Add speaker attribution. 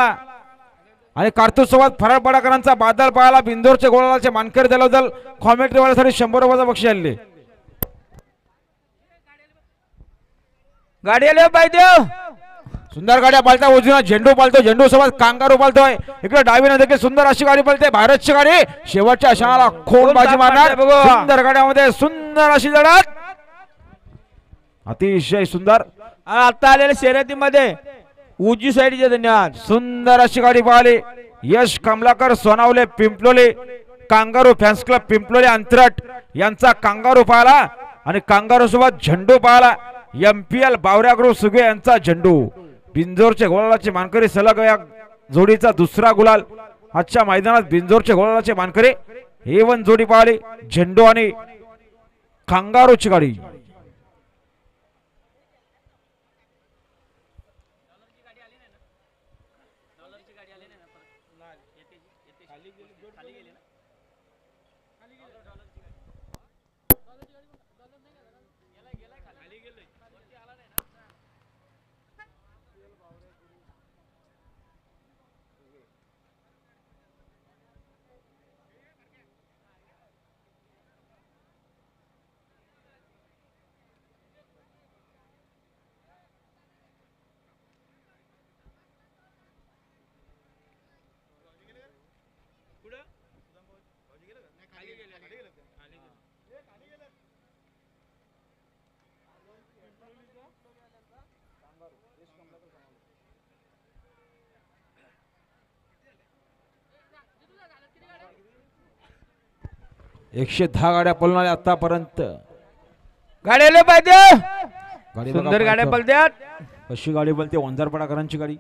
Speaker 1: आणि कार्तूसोबत फराळ पडाकरांचा बादल पाहायला बिंदोरचे गोळाचे मानकरी दलाबद्दल कॉमेंट्री वाल्यासाठी 100 रुपयाचा बक्षीस आणले.
Speaker 2: गाडी आली पाहिजे.
Speaker 1: सुंदर गाड्या पालता उजवीने झेंडू पालतो झेंडू सोबत कांगारू पालतोय. इकडे डावीने देखील सुंदर अशी गाडी पळते भारतची गाडी शेवटच्या क्षणाला खोल बाजी मारणार. सुंदर गाड्यामध्ये सुंदर अशी लढत अतिशय सुंदर.
Speaker 2: आता आलेल्या शर्यतीमध्ये उजवी साईडचे धन्यवाद.
Speaker 1: सुंदर अशी गाडी पाहिली. Yash Kamalakar Sonawale Pimploli kangaroo fans club Pimploli अंतरट यांचा कांगारू पाहिला आणि कांगारू सोबत झेंडू पाहिला. MPL बावऱ्या ग्रुप सुगे यांचा झेंडू. बिंजोरचे गोलाचे मानकरी सलग या जोडीचा दुसरा गुलाल आजच्या मैदानात. बिंजोरचे गोलाचे मानकरी A1 जोडी पाहिली झेंडू आणि कांगारूची गाडी. एकशे 10 गाड्या पळून आतापर्यंत.
Speaker 2: गाडी आली पाहिजे.
Speaker 1: गाडी
Speaker 2: सुंदर गाड्या पळत्यात.
Speaker 1: कशी गाडी बोलते वंजारपडाकरांची गाडी.